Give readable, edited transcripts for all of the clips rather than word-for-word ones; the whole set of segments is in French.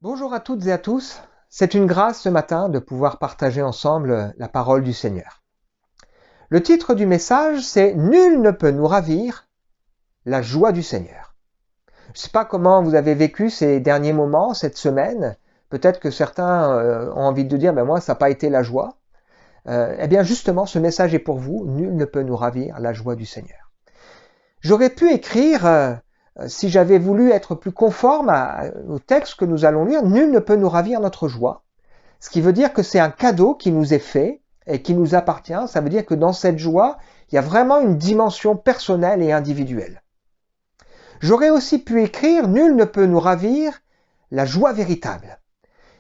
Bonjour à toutes et à tous. C'est une grâce ce matin de pouvoir partager ensemble la parole du Seigneur. Le titre du message, c'est « Nul ne peut nous ravir la joie du Seigneur ». Je ne sais pas comment vous avez vécu ces derniers moments, cette semaine. Peut-être que certains ont envie de dire « moi, ça n'a pas été la joie ». Eh bien justement, ce message est pour vous. Nul ne peut nous ravir la joie du Seigneur. J'aurais pu écrire... si j'avais voulu être plus conforme au texte que nous allons lire, nul ne peut nous ravir notre joie. Ce qui veut dire que c'est un cadeau qui nous est fait et qui nous appartient. Ça veut dire que dans cette joie, il y a vraiment une dimension personnelle et individuelle. J'aurais aussi pu écrire, nul ne peut nous ravir la joie véritable.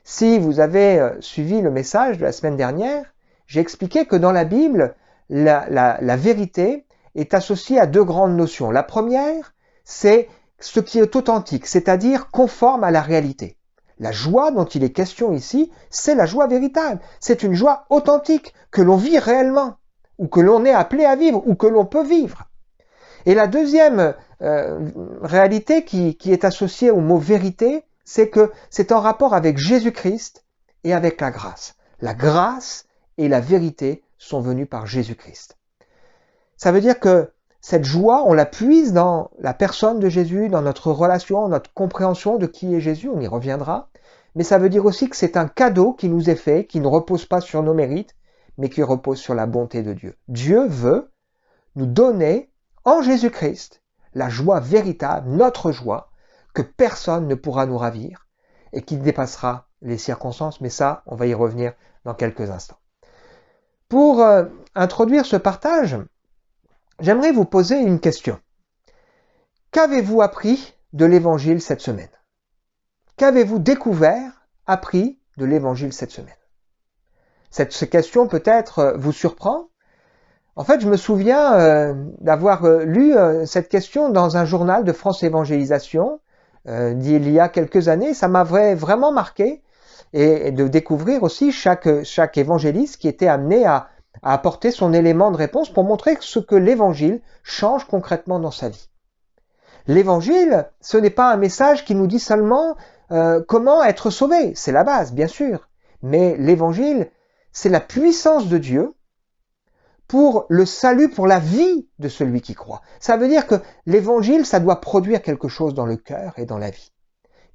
Si vous avez suivi le message de la semaine dernière, j'ai expliqué que dans la Bible, la vérité est associée à deux grandes notions. La première, c'est ce qui est authentique, c'est-à-dire conforme à la réalité. La joie dont il est question ici, c'est la joie véritable. C'est une joie authentique que l'on vit réellement, ou que l'on est appelé à vivre, ou que l'on peut vivre. Et la deuxième réalité qui est associée au mot vérité, c'est que c'est en rapport avec Jésus-Christ et avec la grâce. La grâce et la vérité sont venues par Jésus-Christ. Ça veut dire que cette joie, on la puise dans la personne de Jésus, dans notre relation, notre compréhension de qui est Jésus, on y reviendra. Mais ça veut dire aussi que c'est un cadeau qui nous est fait, qui ne repose pas sur nos mérites, mais qui repose sur la bonté de Dieu. Dieu veut nous donner en Jésus-Christ la joie véritable, notre joie, que personne ne pourra nous ravir et qui dépassera les circonstances. Mais ça, on va y revenir dans quelques instants. Pour introduire ce partage, j'aimerais vous poser une question. Qu'avez-vous appris de l'Évangile cette semaine? Qu'avez-vous découvert, appris de l'Évangile cette semaine? Cette question peut-être vous surprend. En fait, je me souviens d'avoir lu cette question dans un journal de France Évangélisation d'il y a quelques années. Ça m'avait vraiment marqué et de découvrir aussi chaque évangéliste qui était amené à apporter son élément de réponse pour montrer ce que l'Évangile change concrètement dans sa vie. L'Évangile, ce n'est pas un message qui nous dit seulement comment être sauvé. C'est la base, bien sûr. Mais l'Évangile, c'est la puissance de Dieu pour le salut, pour la vie de celui qui croit. Ça veut dire que l'Évangile, ça doit produire quelque chose dans le cœur et dans la vie.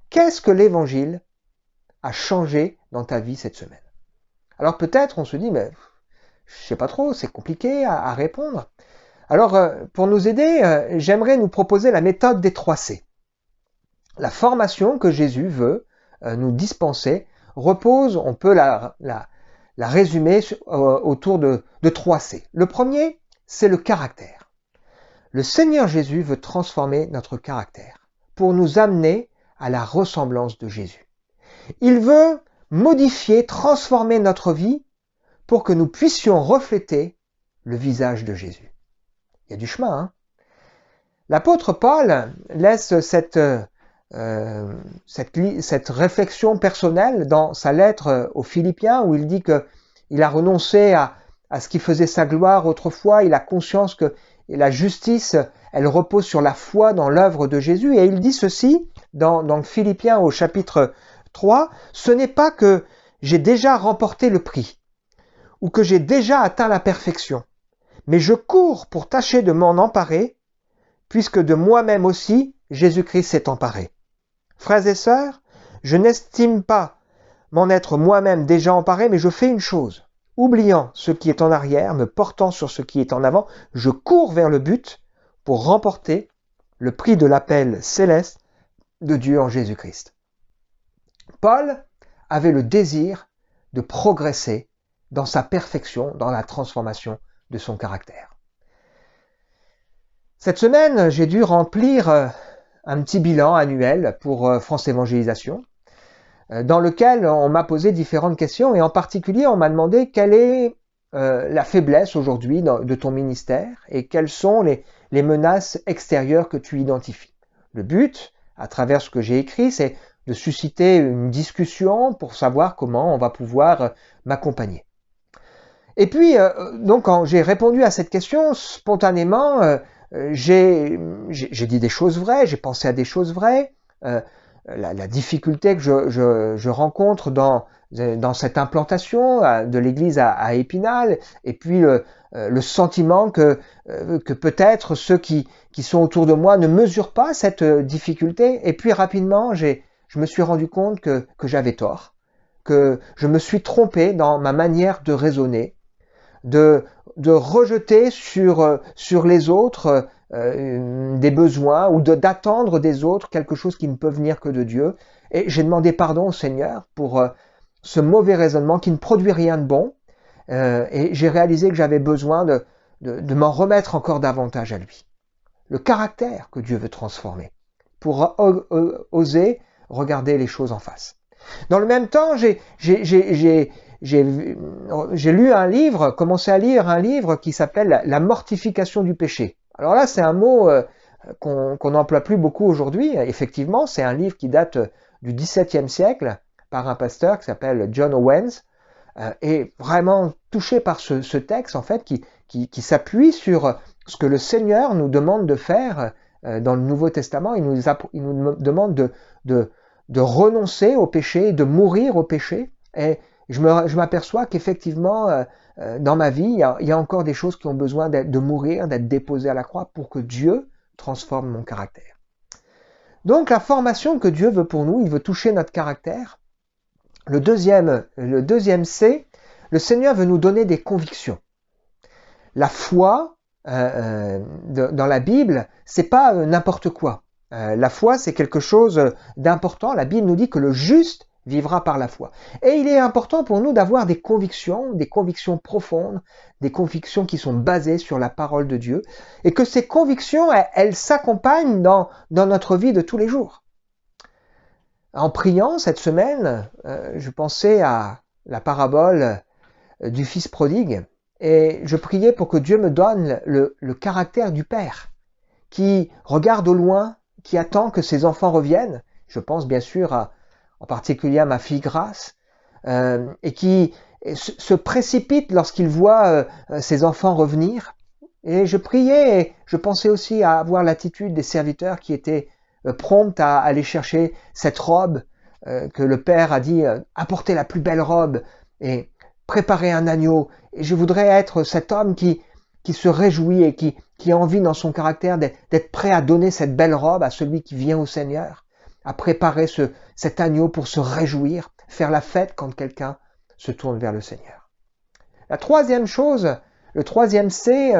Qu'est-ce que l'Évangile a changé dans ta vie cette semaine? Alors peut-être on se dit, mais je sais pas trop, c'est compliqué à répondre. Alors, pour nous aider, j'aimerais nous proposer la méthode des 3 C. La formation que Jésus veut nous dispenser repose, on peut la résumer autour de 3 C. Le premier, c'est le caractère. Le Seigneur Jésus veut transformer notre caractère pour nous amener à la ressemblance de Jésus. Il veut modifier, transformer notre vie pour que nous puissions refléter le visage de Jésus. Il y a du chemin, hein? L'apôtre Paul laisse cette réflexion personnelle dans sa lettre aux Philippiens où il dit qu'il a renoncé à ce qui faisait sa gloire autrefois. Il a conscience que la justice, elle repose sur la foi dans l'œuvre de Jésus. Et il dit ceci dans Philippiens au chapitre 3, « Ce n'est pas que j'ai déjà remporté le prix, ou que j'ai déjà atteint la perfection. Mais je cours pour tâcher de m'en emparer, puisque de moi-même aussi, Jésus-Christ s'est emparé. Frères et sœurs, je n'estime pas m'en être moi-même déjà emparé, mais je fais une chose. Oubliant ce qui est en arrière, me portant sur ce qui est en avant, je cours vers le but pour remporter le prix de l'appel céleste de Dieu en Jésus-Christ. » Paul avait le désir de progresser dans sa perfection, dans la transformation de son caractère. Cette semaine, j'ai dû remplir un petit bilan annuel pour France Évangélisation, dans lequel on m'a posé différentes questions, et en particulier, on m'a demandé quelle est la faiblesse aujourd'hui de ton ministère et quelles sont les menaces extérieures que tu identifies. Le but, à travers ce que j'ai écrit, c'est de susciter une discussion pour savoir comment on va pouvoir m'accompagner. Et puis, donc, quand j'ai répondu à cette question, spontanément, j'ai dit des choses vraies, j'ai pensé à des choses vraies, la difficulté que je rencontre dans cette implantation de l'église à Épinal, et puis le sentiment que peut-être ceux qui sont autour de moi ne mesurent pas cette difficulté, et puis rapidement je me suis rendu compte que j'avais tort, que je me suis trompé dans ma manière de raisonner, de rejeter sur les autres des besoins ou d'attendre des autres quelque chose qui ne peut venir que de Dieu. Et j'ai demandé pardon au Seigneur pour ce mauvais raisonnement qui ne produit rien de bon. Et j'ai réalisé que j'avais besoin de m'en remettre encore davantage à lui. Le caractère que Dieu veut transformer pour oser regarder les choses en face. Dans le même temps, j'ai lu un livre, commencé à lire un livre qui s'appelle La mortification du péché. Alors là, c'est un mot qu'on n'emploie plus beaucoup aujourd'hui. Effectivement, c'est un livre qui date du XVIIe siècle par un pasteur qui s'appelle John Owens, et vraiment touché par ce texte en fait qui s'appuie sur ce que le Seigneur nous demande de faire dans le Nouveau Testament. Il nous demande de renoncer au péché, de mourir au péché. Et je m'aperçois qu'effectivement, dans ma vie, il y a encore des choses qui ont besoin de mourir, d'être déposées à la croix pour que Dieu transforme mon caractère. Donc la formation que Dieu veut pour nous, il veut toucher notre caractère. Le deuxième C, le Seigneur veut nous donner des convictions. La foi dans la Bible, c'est pas n'importe quoi. La foi, c'est quelque chose d'important. La Bible nous dit que le juste vivra par la foi. Et il est important pour nous d'avoir des convictions profondes, des convictions qui sont basées sur la parole de Dieu, et que ces convictions, elles s'accompagnent dans notre vie de tous les jours. En priant cette semaine, je pensais à la parabole du fils prodigue, et je priais pour que Dieu me donne le caractère du Père, qui regarde au loin, qui attend que ses enfants reviennent. Je pense bien sûr en particulier à ma fille Grace, et qui se précipite lorsqu'il voit ses enfants revenir. Et je priais, et je pensais aussi à avoir l'attitude des serviteurs qui étaient prompts à aller chercher cette robe que le Père a dit, apportez la plus belle robe et préparez un agneau. Et je voudrais être cet homme qui se réjouit et qui a envie dans son caractère d'être prêt à donner cette belle robe à celui qui vient au Seigneur, à préparer cet agneau pour se réjouir, faire la fête quand quelqu'un se tourne vers le Seigneur. La troisième chose, le troisième C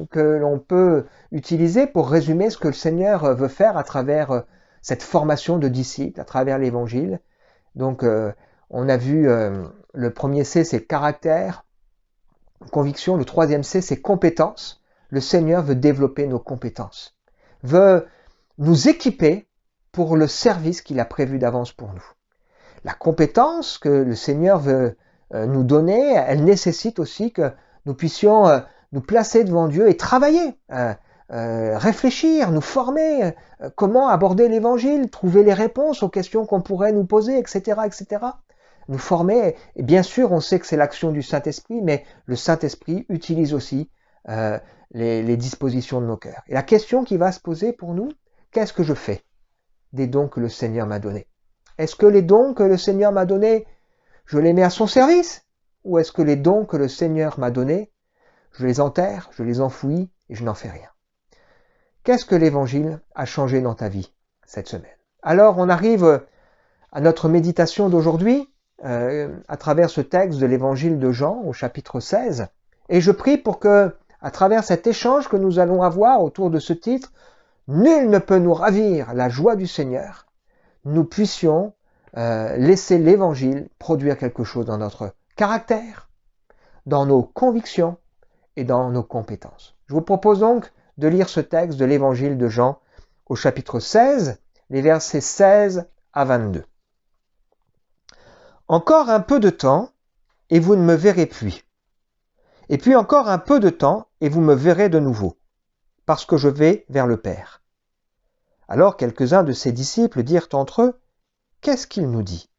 que l'on peut utiliser pour résumer ce que le Seigneur veut faire à travers cette formation de disciples, à travers l'Évangile. Donc, on a vu le premier C, c'est caractère, conviction. Le troisième C, c'est compétence. Le Seigneur veut développer nos compétences, veut nous équiper pour le service qu'il a prévu d'avance pour nous. La compétence que le Seigneur veut nous donner, elle nécessite aussi que nous puissions nous placer devant Dieu et travailler, réfléchir, nous former, comment aborder l'Évangile, trouver les réponses aux questions qu'on pourrait nous poser, etc., etc. Nous former, et bien sûr, on sait que c'est l'action du Saint-Esprit, mais le Saint-Esprit utilise aussi les dispositions de nos cœurs. Et la question qui va se poser pour nous, qu'est-ce que je fais des dons que le Seigneur m'a donnés? Est-ce que les dons que le Seigneur m'a donnés, je les mets à son service? Ou est-ce que les dons que le Seigneur m'a donnés, je les enterre, je les enfouis et je n'en fais rien? Qu'est-ce que l'Évangile a changé dans ta vie cette semaine? Alors on arrive à notre méditation d'aujourd'hui à travers ce texte de l'Évangile de Jean au chapitre 16. Et je prie pour que, à travers cet échange que nous allons avoir autour de ce titre, nul ne peut nous ravir la joie du Seigneur, nous puissions laisser l'Évangile produire quelque chose dans notre caractère, dans nos convictions et dans nos compétences. Je vous propose donc de lire ce texte de l'Évangile de Jean au chapitre 16, les versets 16 à 22. Encore un peu de temps, et vous ne me verrez plus. Et puis encore un peu de temps, et vous me verrez de nouveau, parce que je vais vers le Père. Alors quelques-uns de ses disciples dirent entre eux, « Qu'est-ce qu'il nous dit ?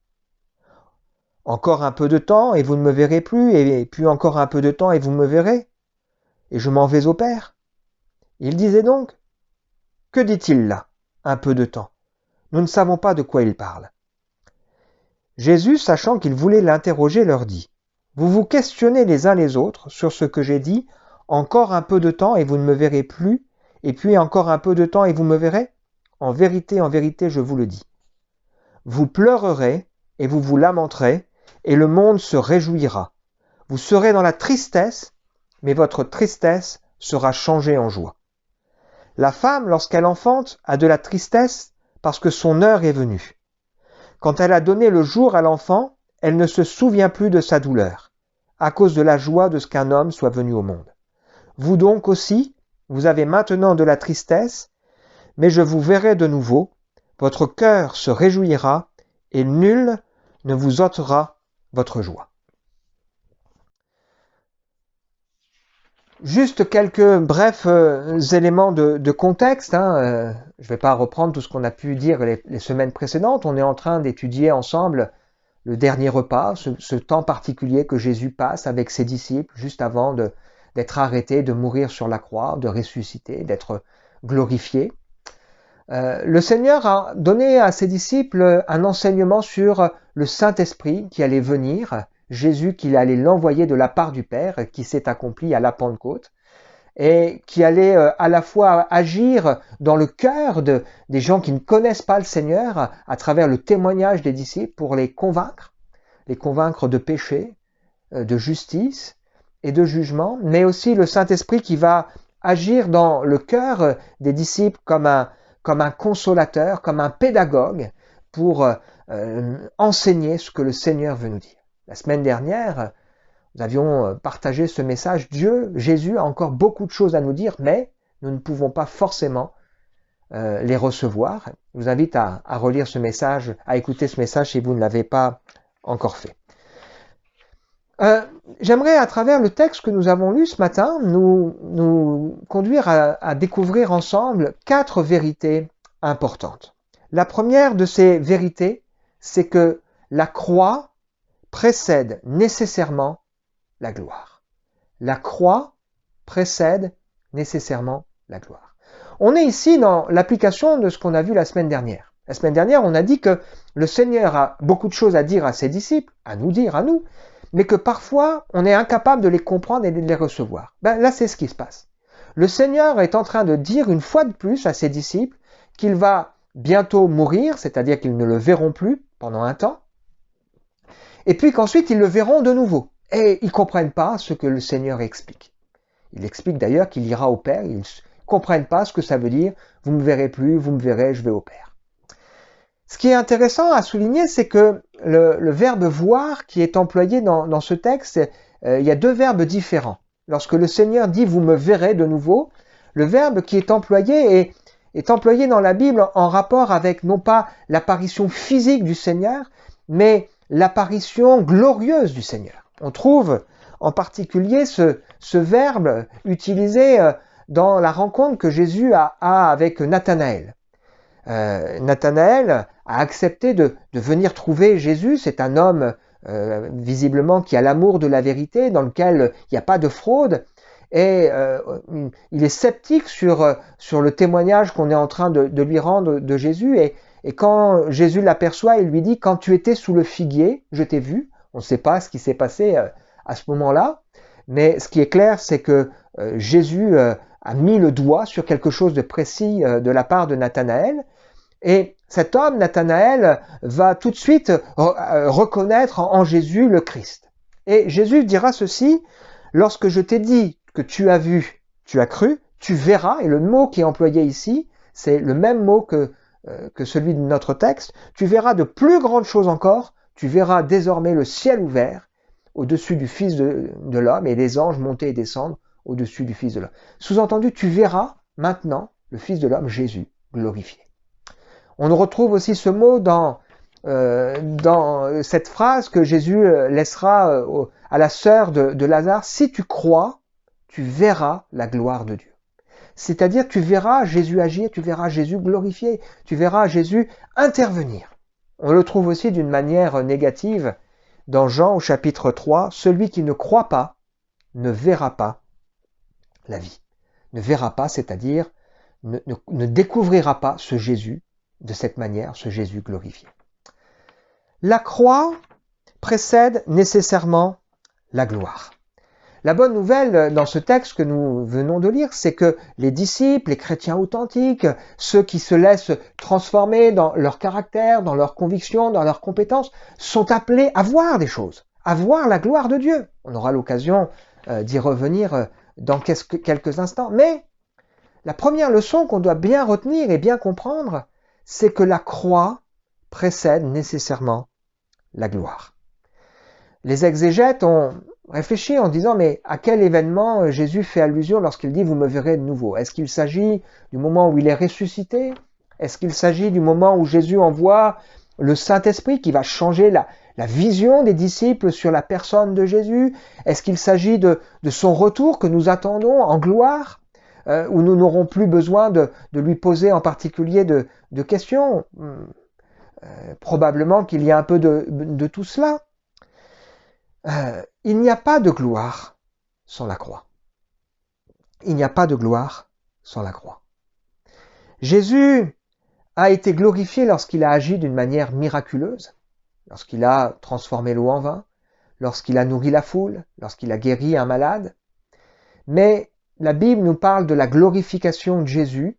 Encore un peu de temps, et vous ne me verrez plus, et puis encore un peu de temps, et vous me verrez, et je m'en vais au Père. » Il disait donc, « Que dit-il là, un peu de temps ? nous ne savons pas de quoi il parle. Jésus, sachant qu'il voulait l'interroger, leur dit, vous vous questionnez les uns les autres sur ce que j'ai dit, encore un peu de temps et vous ne me verrez plus, et puis encore un peu de temps et vous me verrez? En vérité, je vous le dis. Vous pleurerez et vous vous lamenterez, et le monde se réjouira. Vous serez dans la tristesse, mais votre tristesse sera changée en joie. La femme, lorsqu'elle enfante, a de la tristesse parce que son heure est venue. Quand elle a donné le jour à l'enfant, elle ne se souvient plus de sa douleur, à cause de la joie de ce qu'un homme soit venu au monde. Vous donc aussi, vous avez maintenant de la tristesse, mais je vous verrai de nouveau, votre cœur se réjouira, et nul ne vous ôtera votre joie. Juste quelques brefs éléments de contexte. Je ne vais pas reprendre tout ce qu'on a pu dire les semaines précédentes. On est en train d'étudier ensemble le dernier repas, ce temps particulier que Jésus passe avec ses disciples juste avant d'être arrêté, de mourir sur la croix, de ressusciter, d'être glorifié. Le Seigneur a donné à ses disciples un enseignement sur le Saint-Esprit qui allait venir, Jésus qu'il allait l'envoyer de la part du Père, qui s'est accompli à la Pentecôte, et qui allait à la fois agir dans le cœur des gens qui ne connaissent pas le Seigneur à travers le témoignage des disciples pour les convaincre de péché, de justice et de jugement, mais aussi le Saint-Esprit qui va agir dans le cœur des disciples comme un consolateur, comme un pédagogue pour enseigner ce que le Seigneur veut nous dire. La semaine dernière, nous avions partagé ce message. Jésus a encore beaucoup de choses à nous dire, mais nous ne pouvons pas forcément les recevoir. Je vous invite à relire ce message, à écouter ce message si vous ne l'avez pas encore fait. J'aimerais, à travers le texte que nous avons lu ce matin, nous conduire à découvrir ensemble 4 vérités importantes. La première de ces vérités, c'est que la croix précède nécessairement la gloire. La croix précède nécessairement la gloire. On est ici dans l'application de ce qu'on a vu la semaine dernière. La semaine dernière, on a dit que le Seigneur a beaucoup de choses à dire à ses disciples, à nous dire, à nous, mais que parfois, on est incapable de les comprendre et de les recevoir. Là, c'est ce qui se passe. Le Seigneur est en train de dire une fois de plus à ses disciples qu'il va bientôt mourir, c'est-à-dire qu'ils ne le verront plus pendant un temps, et puis qu'ensuite ils le verront de nouveau. Et ils ne comprennent pas ce que le Seigneur explique. Il explique d'ailleurs qu'il ira au Père, ils ne comprennent pas ce que ça veut dire, vous ne me verrez plus, vous me verrez, je vais au Père. Ce qui est intéressant à souligner, c'est que le verbe voir qui est employé dans ce texte, il y a 2 verbes différents. Lorsque le Seigneur dit « vous me verrez de nouveau », le verbe qui est employé est employé dans la Bible en rapport avec non pas l'apparition physique du Seigneur, mais l'apparition glorieuse du Seigneur. On trouve en particulier ce verbe utilisé dans la rencontre que Jésus a avec Nathanaël. Nathanaël a accepté de venir trouver Jésus. C'est un homme visiblement qui a l'amour de la vérité, dans lequel il n'y a pas de fraude. Et il est sceptique sur le témoignage qu'on est en train de lui rendre de Jésus. Et quand Jésus l'aperçoit, il lui dit « Quand tu étais sous le figuier, je t'ai vu ». On ne sait pas ce qui s'est passé à ce moment-là, mais ce qui est clair, c'est que Jésus a mis le doigt sur quelque chose de précis de la part de Nathanaël. Et cet homme, Nathanaël, va tout de suite reconnaître en Jésus le Christ. Et Jésus dira ceci, « Lorsque je t'ai dit que tu as vu, tu as cru, tu verras », et le mot qui est employé ici, c'est le même mot que celui de notre texte, « tu verras de plus grandes choses encore, tu verras désormais le ciel ouvert au-dessus du Fils de l'homme et les anges monter et descendre au-dessus du Fils de l'homme. » Sous-entendu, tu verras maintenant le Fils de l'homme, Jésus, glorifié. On retrouve aussi ce mot dans cette phrase que Jésus laissera à la sœur de Lazare, « Si tu crois, tu verras la gloire de Dieu. » C'est-à-dire tu verras Jésus agir, tu verras Jésus glorifier, tu verras Jésus intervenir. On le trouve aussi d'une manière négative dans Jean au chapitre 3, « Celui qui ne croit pas ne verra pas la vie. » Ne verra pas, c'est-à-dire ne découvrira pas ce Jésus de cette manière ce Jésus glorifié. La croix précède nécessairement la gloire. La bonne nouvelle dans ce texte que nous venons de lire, c'est que les disciples, les chrétiens authentiques, ceux qui se laissent transformer dans leur caractère, dans leurs convictions, dans leurs compétences, sont appelés à voir des choses, à voir la gloire de Dieu. On aura l'occasion d'y revenir dans quelques instants. Mais la première leçon qu'on doit bien retenir et bien comprendre, c'est que la croix précède nécessairement la gloire. Les exégètes ont réfléchi en disant, mais à quel événement Jésus fait allusion lorsqu'il dit « vous me verrez de nouveau » Est-ce qu'il s'agit du moment où il est ressuscité? Est-ce qu'il s'agit du moment où Jésus envoie le Saint-Esprit qui va changer la vision des disciples sur la personne de Jésus? Est-ce qu'il s'agit de son retour que nous attendons en gloire, où nous n'aurons plus besoin de lui poser en particulier de questions? Probablement qu'il y a un peu de tout cela. Il n'y a pas de gloire sans la croix. Il n'y a pas de gloire sans la croix. Jésus a été glorifié lorsqu'il a agi d'une manière miraculeuse, lorsqu'il a transformé l'eau en vin, lorsqu'il a nourri la foule, lorsqu'il a guéri un malade. Mais la Bible nous parle de la glorification de Jésus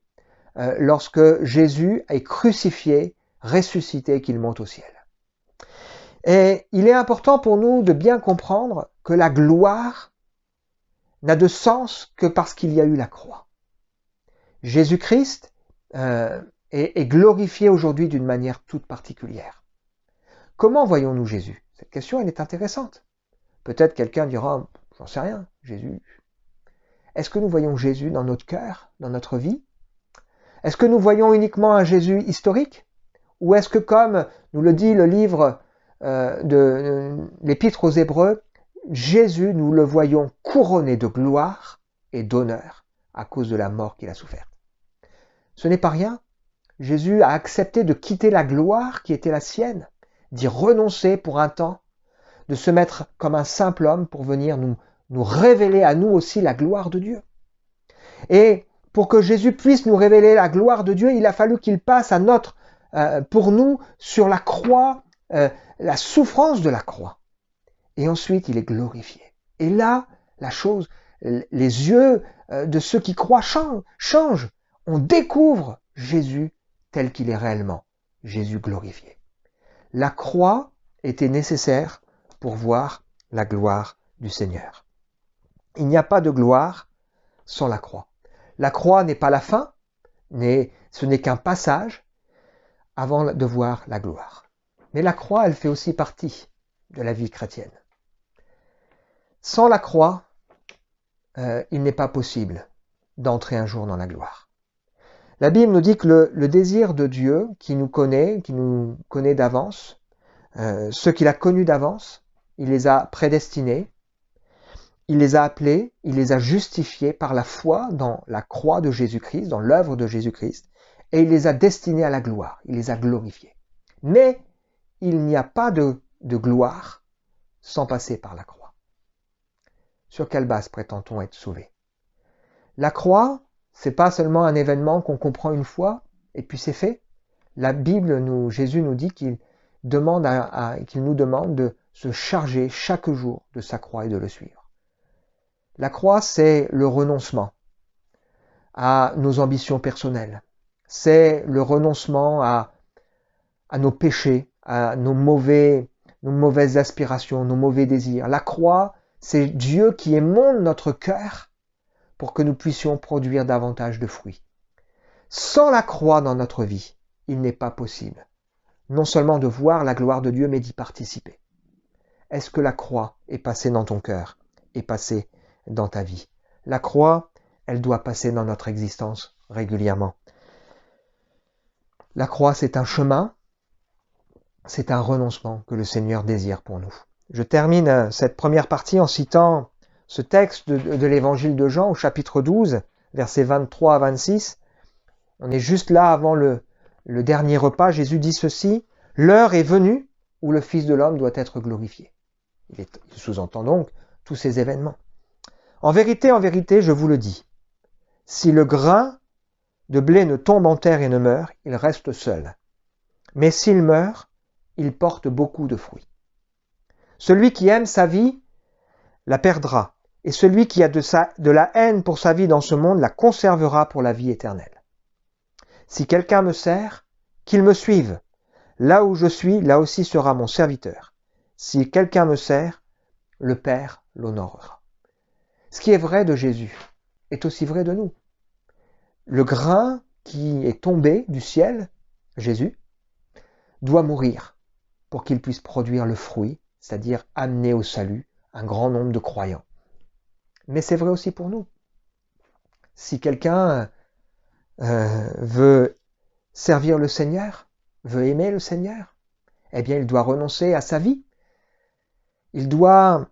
lorsque Jésus est crucifié, ressuscité et qu'il monte au ciel. Et il est important pour nous de bien comprendre que la gloire n'a de sens que parce qu'il y a eu la croix. Jésus-Christ est glorifié aujourd'hui d'une manière toute particulière. Comment voyons-nous Jésus? Cette question, elle est intéressante. Peut-être quelqu'un dira, j'en sais rien, Jésus. Est-ce que nous voyons Jésus dans notre cœur, dans notre vie? Est-ce que nous voyons uniquement un Jésus historique? Ou est-ce que, comme nous le dit le livre de l'Épître aux Hébreux, Jésus, nous le voyons couronné de gloire et d'honneur à cause de la mort qu'il a soufferte. Ce n'est pas rien. Jésus a accepté de quitter la gloire qui était la sienne, d'y renoncer pour un temps, de se mettre comme un simple homme pour venir nous révéler à nous aussi la gloire de Dieu. Et pour que Jésus puisse nous révéler la gloire de Dieu, il a fallu qu'il passe pour nous sur la croix, la souffrance de la croix. Et ensuite, il est glorifié. Et là, la chose, les yeux de ceux qui croient changent. On découvre Jésus tel qu'il est réellement, Jésus glorifié. La croix était nécessaire pour voir la gloire du Seigneur. Il n'y a pas de gloire sans la croix. La croix n'est pas la fin, ce n'est qu'un passage avant de voir la gloire. Mais la croix, elle fait aussi partie de la vie chrétienne. Sans la croix, il n'est pas possible d'entrer un jour dans la gloire. La Bible nous dit que le désir de Dieu, qui nous connaît d'avance, ceux qu'il a connus d'avance, il les a prédestinés, il les a appelés, il les a justifiés par la foi dans la croix de Jésus-Christ, dans l'œuvre de Jésus-Christ, et il les a destinés à la gloire, il les a glorifiés. Mais il n'y a pas de gloire sans passer par la croix. Sur quelle base prétend-on être sauvé? La croix, c'est pas seulement un événement qu'on comprend une fois et puis c'est fait. La Bible, Jésus nous dit qu'il nous demande de se charger chaque jour de sa croix et de le suivre. La croix, c'est le renoncement à nos ambitions personnelles. C'est le renoncement à nos péchés, à nos mauvaises aspirations, nos mauvais désirs. La croix, c'est Dieu qui émonde notre cœur pour que nous puissions produire davantage de fruits. Sans la croix dans notre vie, il n'est pas possible, non seulement de voir la gloire de Dieu, mais d'y participer. Est-ce que la croix est passée dans ton cœur, est passée dans ta vie? La croix, elle doit passer dans notre existence régulièrement. La croix, c'est un chemin, c'est un renoncement que le Seigneur désire pour nous. Je termine cette première partie en citant ce texte de l'évangile de Jean au chapitre 12, versets 23 à 26. On est juste là avant le dernier repas. Jésus dit ceci: « L'heure est venue où le Fils de l'homme doit être glorifié. » Il sous-entend donc tous ces événements. En vérité, je vous le dis, si le grain de blé ne tombe en terre et ne meurt, il reste seul. Mais s'il meurt, il porte beaucoup de fruits. Celui qui aime sa vie la perdra, et celui qui a de la haine pour sa vie dans ce monde la conservera pour la vie éternelle. Si quelqu'un me sert, qu'il me suive. Là où je suis, là aussi sera mon serviteur. Si quelqu'un me sert, le Père l'honorera. Ce qui est vrai de Jésus est aussi vrai de nous. Le grain qui est tombé du ciel, Jésus, doit mourir pour qu'il puisse produire le fruit, c'est-à-dire amener au salut un grand nombre de croyants. Mais c'est vrai aussi pour nous. Si quelqu'un veut servir le Seigneur, veut aimer le Seigneur, eh bien il doit renoncer à sa vie. Il doit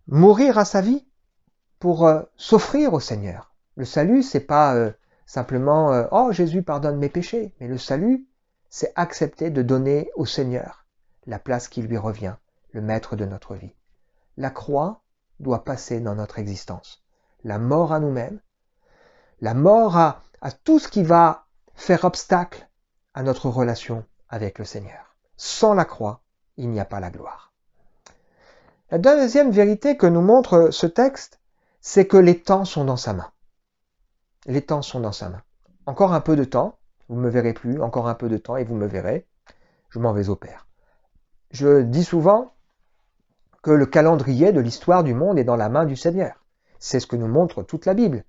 mourir à sa vie pour s'offrir au Seigneur. Le salut, c'est pas simplement « Oh, Jésus pardonne mes péchés », mais le salut, c'est accepter de donner au Seigneur la place qui lui revient, le maître de notre vie. La croix doit passer dans notre existence. La mort à nous-mêmes, la mort à tout ce qui va faire obstacle à notre relation avec le Seigneur. Sans la croix, il n'y a pas la gloire. La deuxième vérité que nous montre ce texte, c'est que les temps sont dans sa main. Les temps sont dans sa main. Encore un peu de temps, vous ne me verrez plus, encore un peu de temps et vous me verrez, je m'en vais au Père. Je dis souvent que le calendrier de l'histoire du monde est dans la main du Seigneur. C'est ce que nous montre toute la Bible.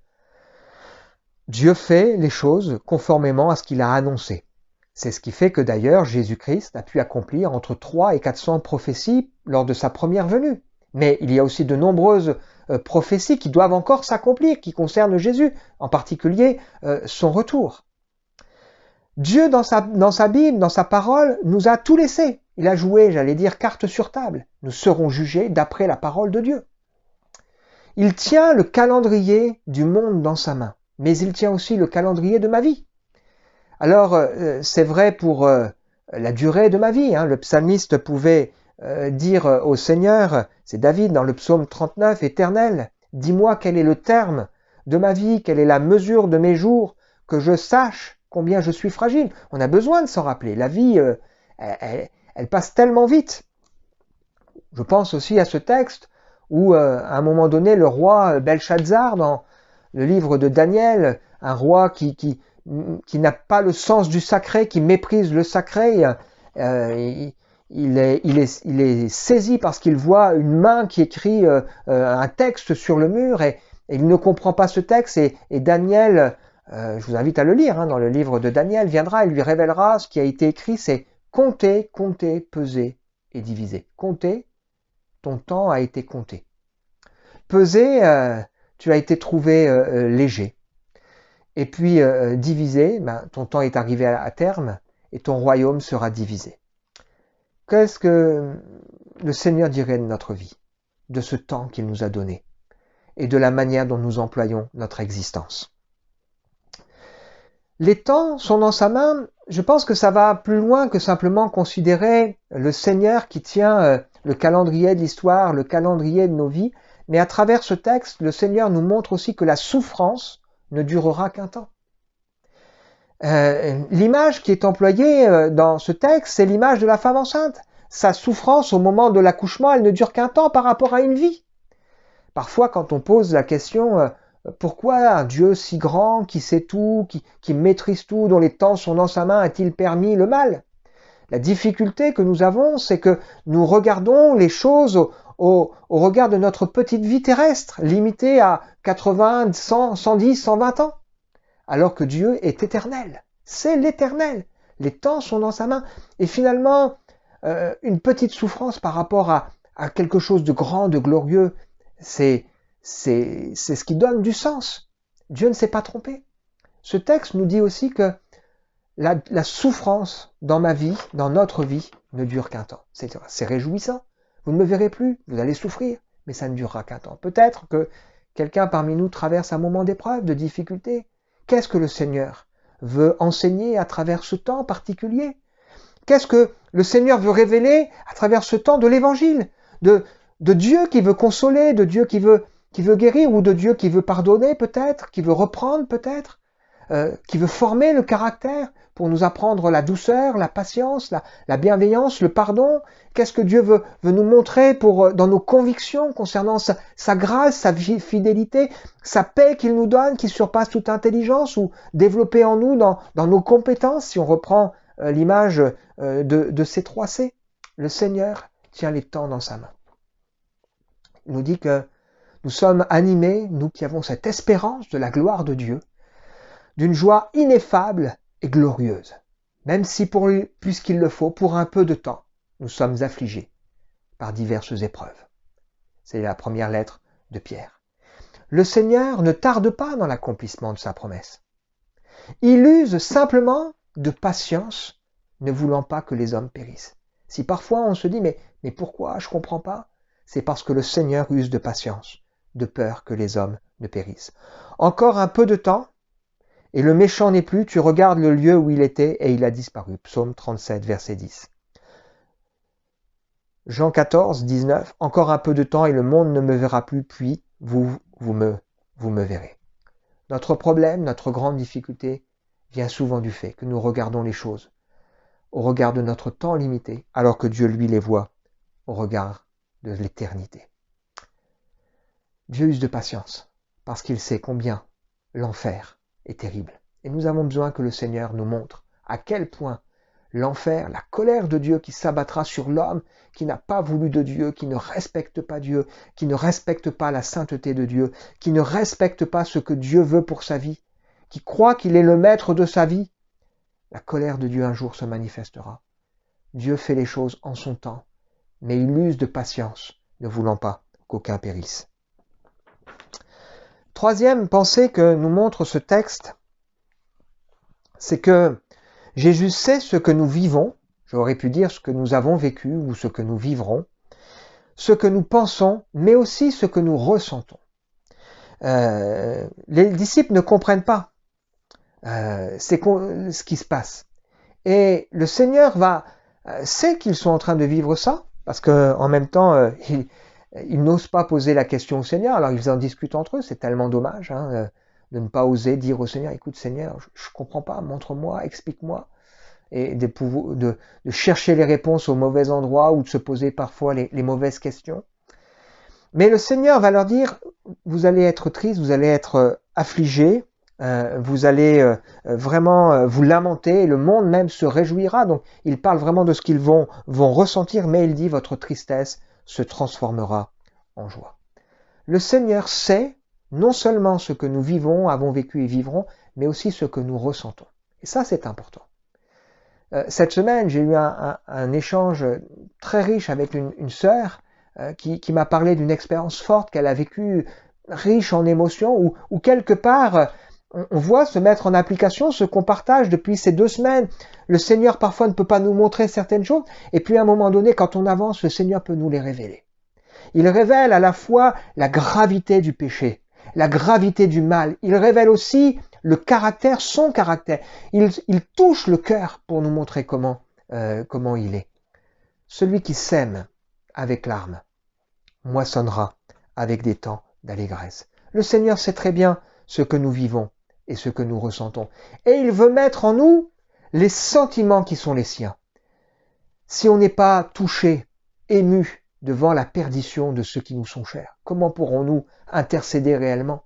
Dieu fait les choses conformément à ce qu'il a annoncé. C'est ce qui fait que d'ailleurs Jésus-Christ a pu accomplir entre 300 et 400 prophéties lors de sa première venue. Mais il y a aussi de nombreuses prophéties qui doivent encore s'accomplir, qui concernent Jésus, en particulier son retour. Dieu, dans sa Bible, dans sa parole, nous a tout laissé. Il a joué, j'allais dire, carte sur table. Nous serons jugés d'après la parole de Dieu. Il tient le calendrier du monde dans sa main, mais il tient aussi le calendrier de ma vie. Alors, c'est vrai pour la durée de ma vie. Le psalmiste pouvait dire au Seigneur, c'est David dans le psaume 39, « Éternel, dis-moi quel est le terme de ma vie, quelle est la mesure de mes jours, que je sache combien je suis fragile. » On a besoin de s'en rappeler. La vie, elle passe tellement vite. Je pense aussi à ce texte où, à un moment donné, le roi Belshazzar, dans le livre de Daniel, un roi qui n'a pas le sens du sacré, qui méprise le sacré, il est saisi parce qu'il voit une main qui écrit un texte sur le mur et il ne comprend pas ce texte et Daniel, je vous invite à le lire, dans le livre de Daniel, viendra et lui révélera ce qui a été écrit, c'est compter, compter, peser et diviser. Compter, ton temps a été compté. Peser, tu as été trouvé léger. Et puis diviser, ton temps est arrivé à terme et ton royaume sera divisé. Qu'est-ce que le Seigneur dirait de notre vie, de ce temps qu'il nous a donné et de la manière dont nous employons notre existence? Les temps sont dans sa main. Je pense que ça va plus loin que simplement considérer le Seigneur qui tient le calendrier de l'histoire, le calendrier de nos vies. Mais à travers ce texte, le Seigneur nous montre aussi que la souffrance ne durera qu'un temps. L'image qui est employée dans ce texte, c'est l'image de la femme enceinte. Sa souffrance au moment de l'accouchement, elle ne dure qu'un temps par rapport à une vie. Parfois, quand on pose la question pourquoi un Dieu si grand, qui sait tout, qui maîtrise tout, dont les temps sont dans sa main, a-t-il permis le mal? La difficulté que nous avons, c'est que nous regardons les choses au regard de notre petite vie terrestre, limitée à 80, 100, 110, 120 ans, alors que Dieu est éternel. C'est l'éternel. Les temps sont dans sa main. Et finalement, une petite souffrance par rapport à quelque chose de grand, de glorieux, c'est ce qui donne du sens. Dieu ne s'est pas trompé. Ce texte nous dit aussi que la souffrance dans ma vie, dans notre vie, ne dure qu'un temps. C'est réjouissant. Vous ne me verrez plus, vous allez souffrir, mais ça ne durera qu'un temps. Peut-être que quelqu'un parmi nous traverse un moment d'épreuve, de difficulté. Qu'est-ce que le Seigneur veut enseigner à travers ce temps particulier? Qu'est-ce que le Seigneur veut révéler à travers ce temps de l'Évangile, de Dieu qui veut consoler, de Dieu qui veut guérir, ou de Dieu qui veut pardonner peut-être, qui veut reprendre peut-être? qui veut former le caractère pour nous apprendre la douceur, la patience, la bienveillance, le pardon. Qu'est-ce que Dieu veut nous montrer dans nos convictions concernant sa grâce, sa fidélité, sa paix qu'il nous donne, qui surpasse toute intelligence, ou développer en nous dans nos compétences, si on reprend l'image de ces 3 C. Le Seigneur tient les temps dans sa main. Il nous dit que nous sommes animés, nous qui avons cette espérance de la gloire de Dieu, d'une joie ineffable et glorieuse, même si puisqu'il le faut, pour un peu de temps, nous sommes affligés par diverses épreuves. C'est la première lettre de Pierre. Le Seigneur ne tarde pas dans l'accomplissement de sa promesse. Il use simplement de patience, ne voulant pas que les hommes périssent. Si parfois on se dit mais pourquoi je comprends pas, c'est parce que le Seigneur use de patience, de peur que les hommes ne périssent. Encore un peu de temps, et le méchant n'est plus, tu regardes le lieu où il était et il a disparu. Psaume 37, verset 10. Jean 14, 19, encore un peu de temps et le monde ne me verra plus, puis vous me verrez. Notre problème, notre grande difficulté vient souvent du fait que nous regardons les choses au regard de notre temps limité, alors que Dieu, lui, les voit au regard de l'éternité. Dieu use de patience, parce qu'il sait combien l'enfer est terrible. Et nous avons besoin que le Seigneur nous montre à quel point l'enfer, la colère de Dieu qui s'abattra sur l'homme qui n'a pas voulu de Dieu, qui ne respecte pas Dieu, qui ne respecte pas la sainteté de Dieu, qui ne respecte pas ce que Dieu veut pour sa vie, qui croit qu'il est le maître de sa vie, la colère de Dieu un jour se manifestera. Dieu fait les choses en son temps, mais il use de patience, ne voulant pas qu'aucun périsse. Troisième pensée que nous montre ce texte, c'est que Jésus sait ce que nous vivons, j'aurais pu dire ce que nous avons vécu ou ce que nous vivrons, ce que nous pensons, mais aussi ce que nous ressentons. Les disciples ne comprennent pas ce qui se passe. Et le Seigneur sait qu'ils sont en train de vivre ça, parce qu'en même temps, ils n'osent pas poser la question au Seigneur, alors ils en discutent entre eux, c'est tellement dommage de ne pas oser dire au Seigneur, écoute Seigneur, je ne comprends pas, montre-moi, explique-moi, et de chercher les réponses au mauvais endroit ou de se poser parfois les mauvaises questions. Mais le Seigneur va leur dire, vous allez être tristes, vous allez être affligés, vous allez vraiment vous lamenter, et le monde même se réjouira. Donc il parle vraiment de ce qu'ils vont ressentir, mais il dit votre tristesse se transformera en joie. Le Seigneur sait non seulement ce que nous vivons, avons vécu et vivrons, mais aussi ce que nous ressentons. Et ça, c'est important. Cette semaine, j'ai eu un échange très riche avec une sœur qui m'a parlé d'une expérience forte qu'elle a vécue, riche en émotions, où quelque part, on voit se mettre en application ce qu'on partage depuis ces 2 semaines. Le Seigneur parfois ne peut pas nous montrer certaines choses, et puis à un moment donné, quand on avance, le Seigneur peut nous les révéler. Il révèle à la fois la gravité du péché, la gravité du mal. Il révèle aussi le caractère, son caractère. Il touche le cœur pour nous montrer comment il est. Celui qui sème avec larmes moissonnera avec des temps d'allégresse. Le Seigneur sait très bien ce que nous vivons et ce que nous ressentons. Et il veut mettre en nous les sentiments qui sont les siens. Si on n'est pas touché, ému devant la perdition de ceux qui nous sont chers, comment pourrons-nous intercéder réellement?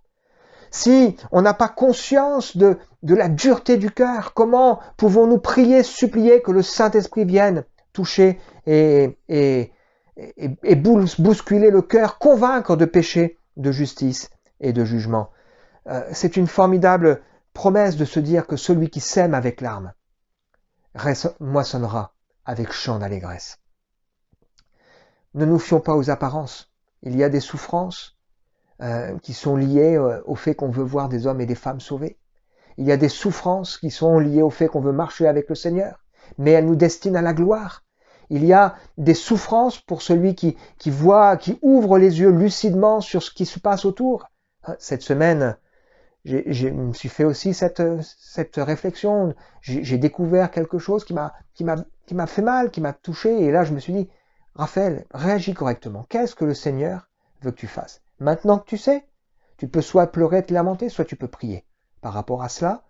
Si on n'a pas conscience de la dureté du cœur, comment pouvons-nous prier, supplier que le Saint-Esprit vienne toucher et bousculer le cœur, convaincre de péché, de justice et de jugement? C'est une formidable promesse de se dire que celui qui sème avec larmes moissonnera avec chant d'allégresse. Ne nous fions pas aux apparences. Il y a des souffrances qui sont liées au fait qu'on veut voir des hommes et des femmes sauvés. Il y a des souffrances qui sont liées au fait qu'on veut marcher avec le Seigneur, mais elles nous destinent à la gloire. Il y a des souffrances pour celui qui ouvre les yeux lucidement sur ce qui se passe autour. Cette semaine, je me suis fait aussi cette réflexion. J'ai découvert quelque chose qui m'a fait mal, qui m'a touché. Et là, je me suis dit, Raphaël, réagis correctement. Qu'est-ce que le Seigneur veut que tu fasses? Maintenant que tu sais, tu peux soit pleurer, te lamenter, soit tu peux prier par rapport à cela.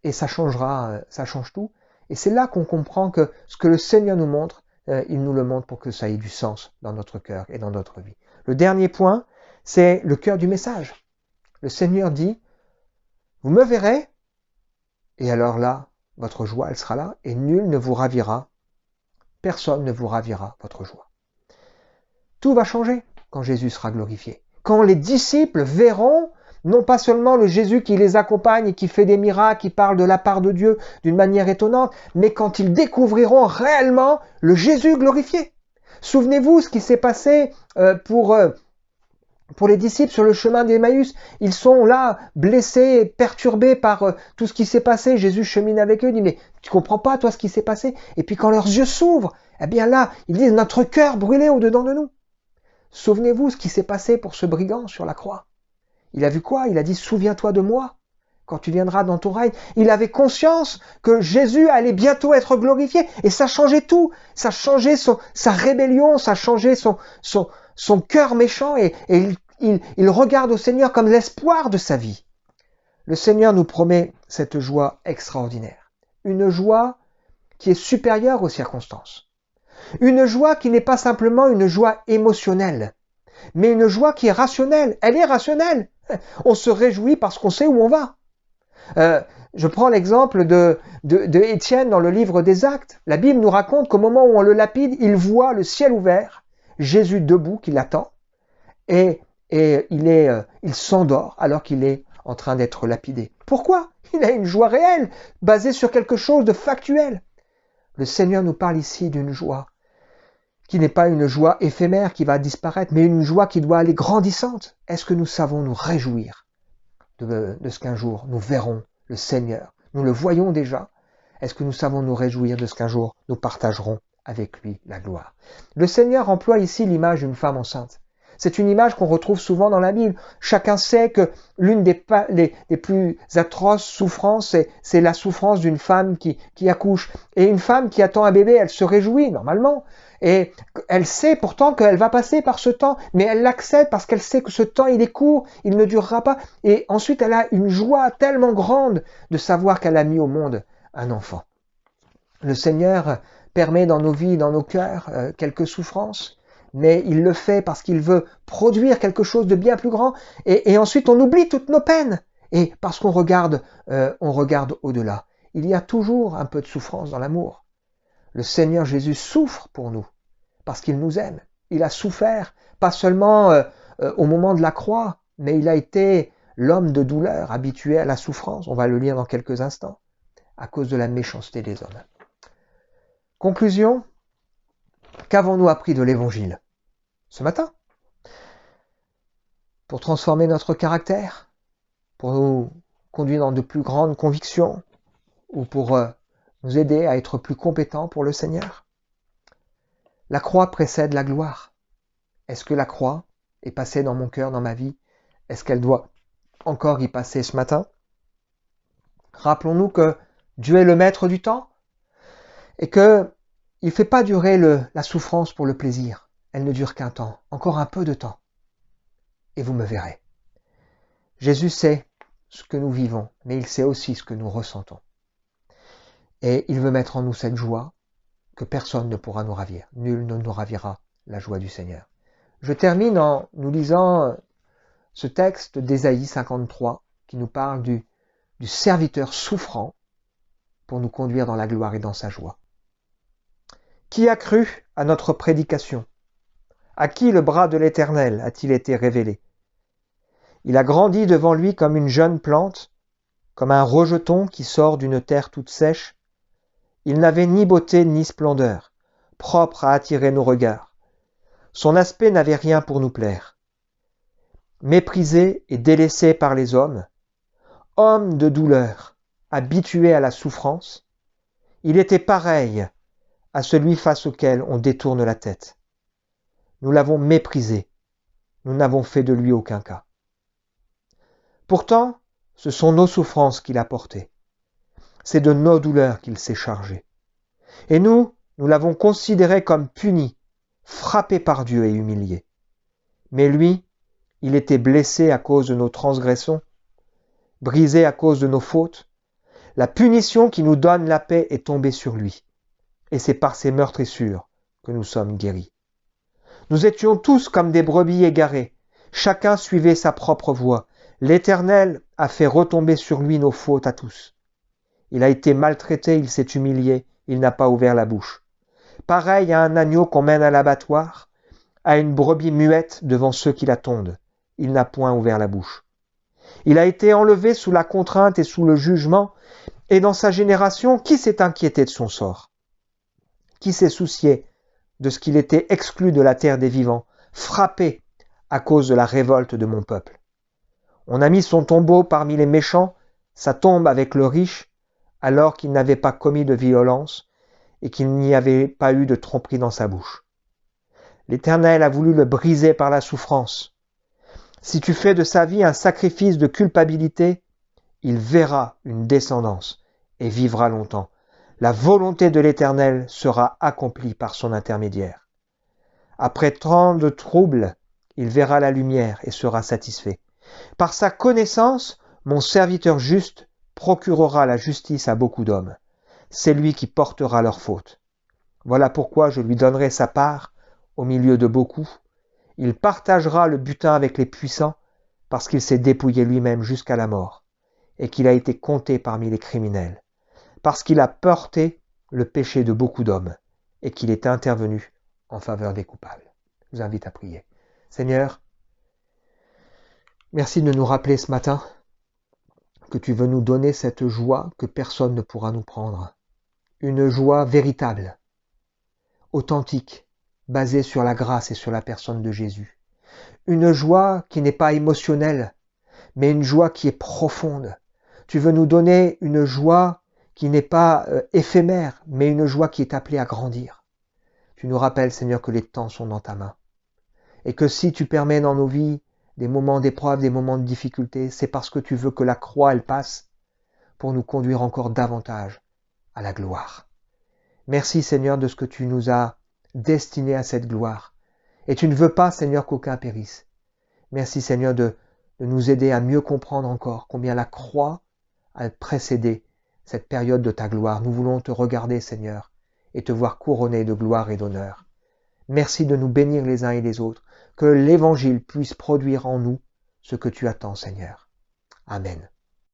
et ça changera, ça change tout. Et c'est là qu'on comprend que ce que le Seigneur nous montre, il nous le montre pour que ça ait du sens dans notre cœur et dans notre vie. Le dernier point, c'est le cœur du message. Le Seigneur dit, vous me verrez, et alors là, votre joie, elle sera là, et nul ne vous ravira, personne ne vous ravira votre joie. Tout va changer quand Jésus sera glorifié. Quand les disciples verront non pas seulement le Jésus qui les accompagne et qui fait des miracles, qui parle de la part de Dieu d'une manière étonnante, mais quand ils découvriront réellement le Jésus glorifié. Souvenez-vous ce qui s'est passé pour les disciples sur le chemin d'Emmaüs. Ils sont là, blessés, perturbés par tout ce qui s'est passé. Jésus chemine avec eux, il dit, mais tu comprends pas toi ce qui s'est passé? Et puis quand leurs yeux s'ouvrent, eh bien là, ils disent, notre cœur brûlait au-dedans de nous. Souvenez-vous ce qui s'est passé pour ce brigand sur la croix. Il a vu quoi? Il a dit, souviens-toi de moi quand tu viendras dans ton règne. Il avait conscience que Jésus allait bientôt être glorifié et ça changeait tout. Ça changeait sa rébellion, ça changeait son cœur méchant et il regarde au Seigneur comme l'espoir de sa vie. Le Seigneur nous promet cette joie extraordinaire. Une joie qui est supérieure aux circonstances. Une joie qui n'est pas simplement une joie émotionnelle, mais une joie qui est rationnelle. Elle est rationnelle. On se réjouit parce qu'on sait où on va. Je prends l'exemple de Étienne dans le livre des Actes. La Bible nous raconte qu'au moment où on le lapide, il voit le ciel ouvert, Jésus debout qui l'attend, et il s'endort alors qu'il est en train d'être lapidé. Pourquoi? Il a une joie réelle, basée sur quelque chose de factuel. Le Seigneur nous parle ici d'une joie qui n'est pas une joie éphémère qui va disparaître, mais une joie qui doit aller grandissante. Est-ce que nous savons nous réjouir de ce qu'un jour nous verrons le Seigneur? Nous le voyons déjà. Est-ce que nous savons nous réjouir de ce qu'un jour nous partagerons avec lui la gloire? Le Seigneur emploie ici l'image d'une femme enceinte. C'est une image qu'on retrouve souvent dans la Bible. Chacun sait que l'une des plus atroces souffrances, c'est la souffrance d'une femme qui accouche. Et une femme qui attend un bébé, elle se réjouit normalement. Et elle sait pourtant qu'elle va passer par ce temps, mais elle l'accepte parce qu'elle sait que ce temps, il est court, il ne durera pas. Et ensuite, elle a une joie tellement grande de savoir qu'elle a mis au monde un enfant. Le Seigneur permet dans nos vies, dans nos cœurs, quelques souffrances, mais il le fait parce qu'il veut produire quelque chose de bien plus grand. Et ensuite, on oublie toutes nos peines. Et parce qu'on regarde au-delà. Il y a toujours un peu de souffrance dans l'amour. Le Seigneur Jésus souffre pour nous, parce qu'il nous aime. Il a souffert, pas seulement au moment de la croix, mais il a été l'homme de douleur, habitué à la souffrance. On va le lire dans quelques instants, à cause de la méchanceté des hommes. Conclusion, qu'avons-nous appris de l'Évangile ce matin? Pour transformer notre caractère, pour nous conduire dans de plus grandes convictions, ou pour nous aider à être plus compétents pour le Seigneur. La croix précède la gloire. Est-ce que la croix est passée dans mon cœur, dans ma vie? Est-ce qu'elle doit encore y passer ce matin? Rappelons-nous que Dieu est le maître du temps et qu'il ne fait pas durer la souffrance pour le plaisir. Elle ne dure qu'un temps, encore un peu de temps. Et vous me verrez. Jésus sait ce que nous vivons, mais il sait aussi ce que nous ressentons. Et il veut mettre en nous cette joie que personne ne pourra nous ravir. Nul ne nous ravira la joie du Seigneur. Je termine en nous lisant ce texte d'Ésaïe 53 qui nous parle du serviteur souffrant pour nous conduire dans la gloire et dans sa joie. Qui a cru à notre prédication? À qui le bras de l'Éternel a-t-il été révélé? Il a grandi devant lui comme une jeune plante, comme un rejeton qui sort d'une terre toute sèche. Il n'avait ni beauté ni splendeur, propre à attirer nos regards. Son aspect n'avait rien pour nous plaire. Méprisé et délaissé par les hommes, homme de douleur, habitué à la souffrance, il était pareil à celui face auquel on détourne la tête. Nous l'avons méprisé, nous n'avons fait de lui aucun cas. Pourtant, ce sont nos souffrances qu'il a portées. C'est de nos douleurs qu'il s'est chargé. Et nous l'avons considéré comme puni, frappé par Dieu et humilié. Mais lui, il était blessé à cause de nos transgressions, brisé à cause de nos fautes, La punition qui nous donne la paix est tombée sur lui. Et c'est par ses meurtrissures que nous sommes guéris. Nous étions tous comme des brebis égarées. Chacun suivait sa propre voie. L'Éternel a fait retomber sur lui nos fautes à tous. Il a été maltraité, il s'est humilié, il n'a pas ouvert la bouche. Pareil à un agneau qu'on mène à l'abattoir, à une brebis muette devant ceux qui la tondent. Il n'a point ouvert la bouche. Il a été enlevé sous la contrainte et sous le jugement, et dans sa génération, qui s'est inquiété de son sort? Qui s'est soucié de ce qu'il était exclu de la terre des vivants, frappé à cause de la révolte de mon peuple? On a mis son tombeau parmi les méchants, sa tombe avec le riche, alors qu'il n'avait pas commis de violence et qu'il n'y avait pas eu de tromperie dans sa bouche. L'Éternel a voulu le briser par la souffrance. Si tu fais de sa vie un sacrifice de culpabilité, il verra une descendance et vivra longtemps. La volonté de l'Éternel sera accomplie par son intermédiaire. Après tant de troubles, il verra la lumière et sera satisfait. Par sa connaissance, mon serviteur juste procurera la justice à beaucoup d'hommes. C'est lui qui portera leurs fautes. Voilà pourquoi je lui donnerai sa part au milieu de beaucoup. Il partagera le butin avec les puissants parce qu'il s'est dépouillé lui-même jusqu'à la mort et qu'il a été compté parmi les criminels, parce qu'il a porté le péché de beaucoup d'hommes et qu'il est intervenu en faveur des coupables. Je vous invite à prier. Seigneur, merci de nous rappeler ce matin que tu veux nous donner cette joie que personne ne pourra nous prendre. Une joie véritable, authentique, basée sur la grâce et sur la personne de Jésus. Une joie qui n'est pas émotionnelle, mais une joie qui est profonde. Tu veux nous donner une joie qui n'est pas éphémère, mais une joie qui est appelée à grandir. Tu nous rappelles, Seigneur, que les temps sont dans ta main. Et que si tu permets dans nos vies des moments d'épreuve, des moments de difficulté, c'est parce que tu veux que la croix, elle passe pour nous conduire encore davantage à la gloire. Merci, Seigneur, de ce que tu nous as destiné à cette gloire. Et tu ne veux pas, Seigneur, qu'aucun périsse. Merci, Seigneur, de nous aider à mieux comprendre encore combien la croix a précédé cette période de ta gloire. Nous voulons te regarder, Seigneur, et te voir couronné de gloire et d'honneur. Merci de nous bénir les uns et les autres, que l'Évangile puisse produire en nous ce que tu attends, Seigneur. Amen.